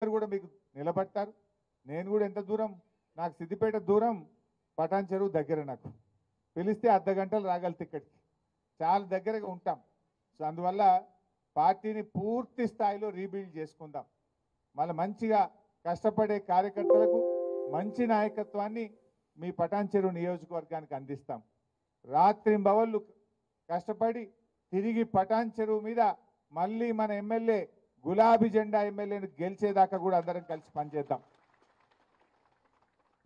కూడా మీకు నిలబడతారు. నేను కూడా ఎంత దూరం, నాకు సిద్దిపేట దూరం, పటాన్ చెరువు దగ్గర, నాకు పిలిస్తే అర్ధ గంటలు రాగలితే ఇక్కడికి చాలా దగ్గరగా ఉంటాం. సో అందువల్ల పార్టీని పూర్తి స్థాయిలో రీబిల్డ్ చేసుకుందాం. మళ్ళీ మంచిగా కష్టపడే కార్యకర్తలకు మంచి నాయకత్వాన్ని మీ పటాన్ చెరువు నియోజకవర్గానికి అందిస్తాం. రాత్రింబవళ్ళు కష్టపడి తిరిగి పటాన్ చెరువు మీద మళ్ళీ మన ఎమ్మెల్యే గులాబీ జెండా ఎమ్మెల్యేను గెలిచేదాకా కూడా అందరం కలిసి పనిచేద్దాం.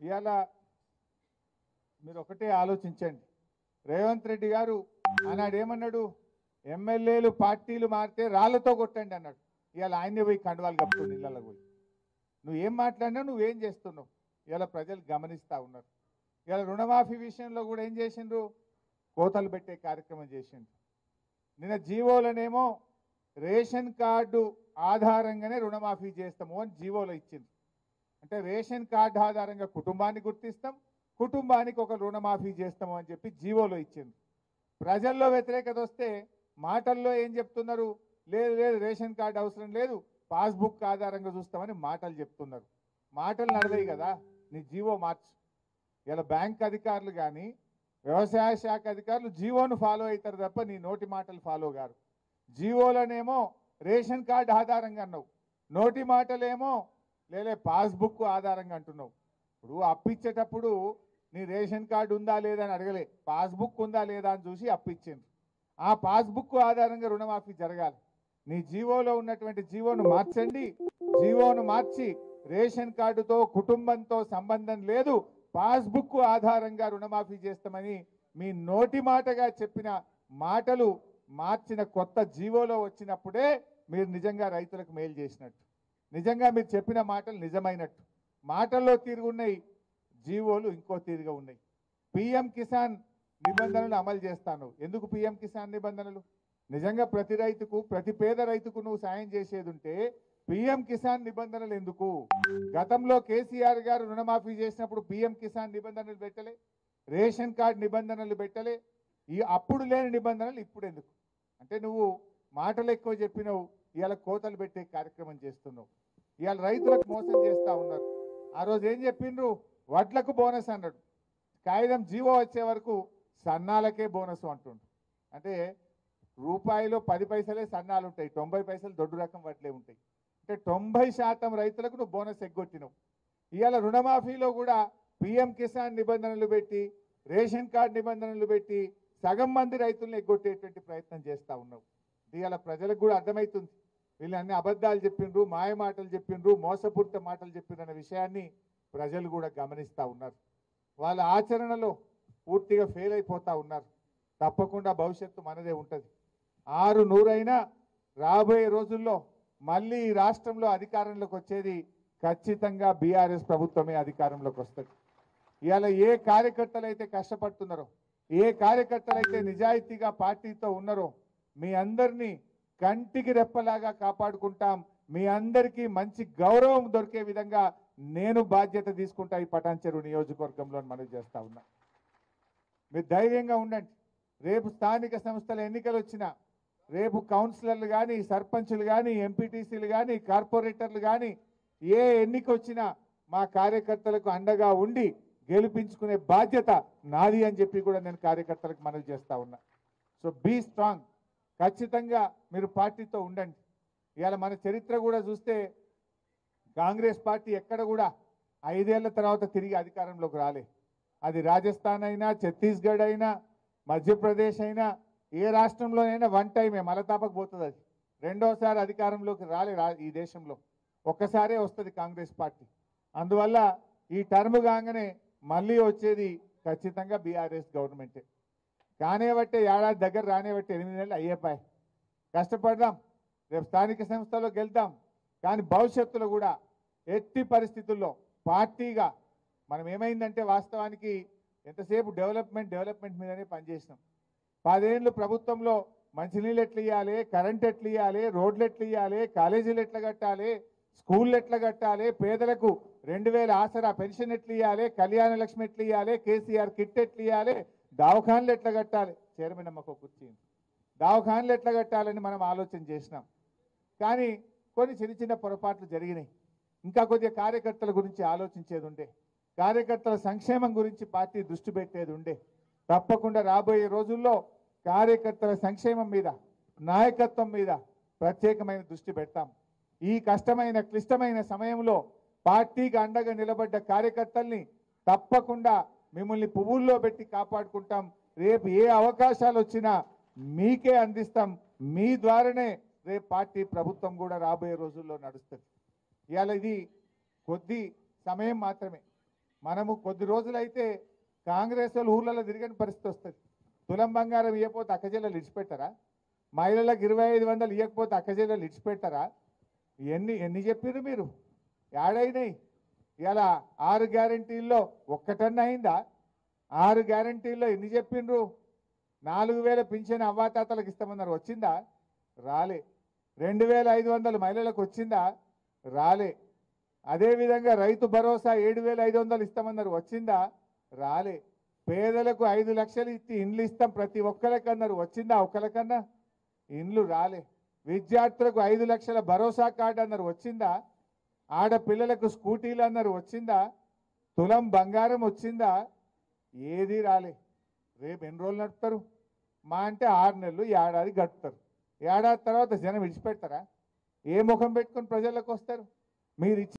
ఇవాళ మీరు ఒకటే ఆలోచించండి. రేవంత్ రెడ్డి గారు ఆనాడు ఏమన్నాడు? ఎమ్మెల్యేలు పార్టీలు మారితే రాళ్లతో కొట్టండి అన్నాడు. ఇవాళ ఆయన్ని పోయి కండువాలు కప్పుతుంది ఇళ్ళలో పోయి. నువ్వేం మాట్లాడినా నువ్వేం చేస్తున్నావు ఇవాళ ప్రజలు గమనిస్తూ ఉన్నారు. ఇవాళ రుణమాఫీ విషయంలో కూడా ఏం చేసిండ్రు? కోతలు పెట్టే కార్యక్రమం చేసిండ్రు. నిన్న జీవోలనేమో రేషన్ కార్డు ఆధారంగానే రుణమాఫీ చేస్తాము అని జీవోలో ఇచ్చింది. అంటే రేషన్ కార్డు ఆధారంగా కుటుంబాన్ని గుర్తిస్తాం, కుటుంబానికి ఒక రుణమాఫీ చేస్తాము అని చెప్పి జీవోలో ఇచ్చింది. ప్రజల్లో వ్యతిరేకత వస్తే మాటల్లో ఏం చెప్తున్నారు? లేదు లేదు రేషన్ కార్డు అవసరం లేదు, పాస్బుక్ ఆధారంగా చూస్తామని మాటలు చెప్తున్నారు. మాటలు నడవయి కదా, నీ జీవో మార్చు. ఇలా బ్యాంక్ అధికారులు కానీ వ్యవసాయ శాఖ అధికారులు జీవోను ఫాలో అవుతారు తప్ప నీ నోటి మాటలు ఫాలో గారు. జీవోలనేమో రేషన్ కార్డు ఆధారంగా అన్నావు, నోటి మాటలేమో లేలే పాస్బుక్ ఆధారంగా అంటున్నావు. ఇప్పుడు అప్పిచ్చేటప్పుడు నీ రేషన్ కార్డు ఉందా లేదా అని అడగలే, పాస్బుక్ ఉందా లేదా అని చూసి అప్పిచ్చిండ్రు. ఆ పాస్బుక్ ఆధారంగా రుణమాఫీ జరగాలి. నీ జీవోలో ఉన్నటువంటి జీవోను మార్చండి. జీవోను మార్చి రేషన్ కార్డుతో కుటుంబంతో సంబంధం లేదు, పాస్బుక్ ఆధారంగా రుణమాఫీ చేస్తామని మీ నోటి మాటగా చెప్పిన మాటలు మార్చిన కొత్త జీవోలో వచ్చినప్పుడే మీరు నిజంగా రైతులకు మేలు చేసినట్టు, నిజంగా మీరు చెప్పిన మాటలు నిజమైనట్టు. మాటల్లో తీరుగున్నాయి, జీవోలు ఇంకో తీరుగా ఉన్నాయి. పిఎం కిసాన్ నిబంధనలు అమలు చేస్తాను. ఎందుకు పిఎం కిసాన్ నిబంధనలు? నిజంగా ప్రతి రైతుకు, ప్రతి పేద రైతుకు నువ్వు సాయం చేసేది ఉంటే పిఎం కిసాన్ నిబంధనలు ఎందుకు? గతంలో కేసీఆర్ గారు రుణమాఫీ చేసినప్పుడు పిఎం కిసాన్ నిబంధనలు పెట్టలే, రేషన్ కార్డు నిబంధనలు పెట్టలే. ఈ అప్పుడు లేని నిబంధనలు ఇప్పుడు ఎందుకు? అంటే నువ్వు మాటలు ఎక్కువ చెప్పినావు, ఇవాళ కోతలు పెట్టే కార్యక్రమం చేస్తున్నావు. ఇవాళ రైతులకు మోసం చేస్తూ ఉన్నారు. ఆ రోజు ఏం చెప్పిండ్రు? వడ్లకు బోనస్ అన్నాడు. కాగితం జీవో వచ్చే వరకు సన్నాలకే బోనస్ అంటుండ్రు. అంటే రూపాయిలో 10 పైసలే సన్నాలు ఉంటాయి, 90 పైసలు దొడ్డు రకం వడ్లే ఉంటాయి. అంటే 90% రైతులకు నువ్వు బోనస్ ఎగ్గొట్టినావు. ఇవాళ రుణమాఫీలో కూడా పిఎం కిసాన్ నిబంధనలు పెట్టి, రేషన్ కార్డు నిబంధనలు పెట్టి సగం మంది రైతులను ఎగ్గొట్టేటువంటి ప్రయత్నం చేస్తూ ఉన్నావు. ఇవాళ ప్రజలకు కూడా అర్థమవుతుంది, వీళ్ళు అన్ని అబద్ధాలు చెప్పిండ్రు, మాయ మాటలు చెప్పిండ్రు, మోసపూరిత మాటలు చెప్పిండ్రు అనే విషయాన్ని ప్రజలు కూడా గమనిస్తూ ఉన్నారు. వాళ్ళ ఆచరణలో పూర్తిగా ఫెయిల్ అయిపోతూ ఉన్నారు. తప్పకుండా భవిష్యత్తు మనదే ఉంటుంది. 600 రాబోయే రోజుల్లో మళ్ళీ ఈ రాష్ట్రంలో అధికారంలోకి వచ్చేది ఖచ్చితంగా బీఆర్ఎస్ ప్రభుత్వమే అధికారంలోకి వస్తుంది. ఇవాళ ఏ కార్యకర్తలు అయితే కష్టపడుతున్నారో, ఏ కార్యకర్తలు అయితే నిజాయితీగా పార్టీతో ఉన్నారో మీ అందరినీ కంటికి రెప్పలాగా కాపాడుకుంటాం. మీ అందరికీ మంచి గౌరవం దొరికే విధంగా నేను బాధ్యత తీసుకుంటా ఈ పటాన్ చెరువు నియోజకవర్గంలో మనవి చేస్తా ఉన్నా. మీరు ధైర్యంగా ఉండండి. రేపు స్థానిక సంస్థల ఎన్నికలు వచ్చినా, రేపు కౌన్సిలర్లు కానీ, సర్పంచులు కానీ, ఎంపీటీసీలు కానీ, కార్పొరేటర్లు కానీ ఏ ఎన్నిక వచ్చినా మా కార్యకర్తలకు అండగా ఉండి గెలిపించుకునే బాధ్యత నాది అని చెప్పి కూడా నేను కార్యకర్తలకు మనవి చేస్తా ఉన్నా. So be strong. ఖచ్చితంగా మీరు పార్టీతో ఉండండి. ఇవాళ మన చరిత్ర కూడా చూస్తే కాంగ్రెస్ పార్టీ ఎక్కడ కూడా 5 ఏళ్ల తర్వాత తిరిగి అధికారంలోకి రాలే. అది రాజస్థాన్ అయినా, ఛత్తీస్గఢ్ అయినా, మధ్యప్రదేశ్ అయినా, ఏ రాష్ట్రంలోనైనా వన్ టైమే మలతాపకు పోతుంది. అది రెండోసారి అధికారంలోకి రాలే ఈ దేశంలో, ఒక్కసారే వస్తుంది కాంగ్రెస్ పార్టీ. అందువల్ల ఈ టర్మ్ కాగానే మళ్ళీ వచ్చేది ఖచ్చితంగా బీఆర్ఎస్ గవర్నమెంటే. కానేబట్టే ఏడాది దగ్గర రానేబట్టే 8 నెలలు అయ్యేపాయి. కష్టపడదాం, రేపు స్థానిక సంస్థలో గెలుద్దాం. కానీ భవిష్యత్తులో కూడా ఎట్టి పరిస్థితుల్లో పార్టీగా మనం ఏమైందంటే వాస్తవానికి ఎంతసేపు డెవలప్మెంట్ మీదనే పనిచేసినాం. 10 ఏళ్ళు ప్రభుత్వంలో మంచినీళ్ళు ఎట్లా ఇవ్వాలి, కరెంట్ ఎట్లా ఇవ్వాలి, రోడ్లు ఎట్లా ఇవ్వాలి, కాలేజీలు ఎట్లా కట్టాలి, స్కూళ్ళు ఎట్లా కట్టాలి, పేదలకు 2000 ఆసరా పెన్షన్ ఎట్లా ఇవ్వాలి, కళ్యాణ లక్ష్మి ఎట్లా ఇవ్వాలి, కేసీఆర్ కిట్ ఎట్లా ఇవ్వాలి, దవాఖాన్లు ఎట్లా కట్టాలి, చైర్మన్ అమ్మకు కుర్చీ, దవాఖాన్లు ఎట్లా కట్టాలని మనం ఆలోచన చేసినాం. కానీ కొన్ని చిన్న చిన్న పొరపాట్లు జరిగినాయి. ఇంకా కొద్దిగా కార్యకర్తల గురించి ఆలోచించేది ఉండే, కార్యకర్తల సంక్షేమం గురించి పార్టీ దృష్టి పెట్టేది ఉండే. తప్పకుండా రాబోయే రోజుల్లో కార్యకర్తల సంక్షేమం మీద, నాయకత్వం మీద ప్రత్యేకమైన దృష్టి పెడతాం. ఈ కష్టమైన క్లిష్టమైన సమయంలో పార్టీకి అండగా నిలబడ్డ కార్యకర్తల్ని తప్పకుండా మిమ్మల్ని పువ్వుల్లో పెట్టి కాపాడుకుంటాం. రేపు ఏ అవకాశాలు వచ్చినా మీకే అందిస్తాం. మీ ద్వారానే రేపు పార్టీ ప్రభుత్వం కూడా రాబోయే రోజుల్లో నడుస్తుంది. ఇవాళ ఇది కొద్ది సమయం మాత్రమే. మనము కొద్ది రోజులైతే కాంగ్రెస్ వాళ్ళు ఊర్లలో తిరిగిన పరిస్థితి వస్తుంది. తులం బంగారం ఇవ్వకపోతే అక్కజెల్లలు ఇడిచిపెట్టారా? మహిళలకు 2500 ఇవ్వకపోతే అక్కజెల్లలు ఇడిచిపెట్టారా? ఎన్ని చెప్పారు మీరు? ఏడైనాయి? ఇలా 6 గ్యారంటీల్లో ఒక్కటన్నా అయిందా? 6 గ్యారంటీల్లో ఎన్ని చెప్పిండ్రు? 4000 పింఛన్ అవ్వాతాతలకు ఇస్తామన్నారు, వచ్చిందా? రాలే. 2500 మహిళలకు వచ్చిందా? రాలే. అదేవిధంగా రైతు భరోసా 7500 ఇస్తామన్నారు, వచ్చిందా? రాలే. పేదలకు 5 లక్షలు ఇచ్చి ఇండ్లు ఇస్తాం ప్రతి ఒక్కరికన్నారు, వచ్చిందా? ఒక్కరికన్నా ఇండ్లు రాలే. విద్యార్థులకు 5 లక్షల భరోసా కార్డు అన్నారు, వచ్చిందా? ఆడపిల్లలకు స్కూటీలు అన్నారు, వచ్చిందా? తులం బంగారం వచ్చిందా? ఏది రాలే. రేపు ఎన్ని రోజులు నడుపుతారు? మా అంటే 6 నెలలు, ఏడాది గడుపుతారు. ఏడాది తర్వాత జనం విడిచిపెడతారా? ఏ ముఖం పెట్టుకొని ప్రజలకు వస్తారు? మీరు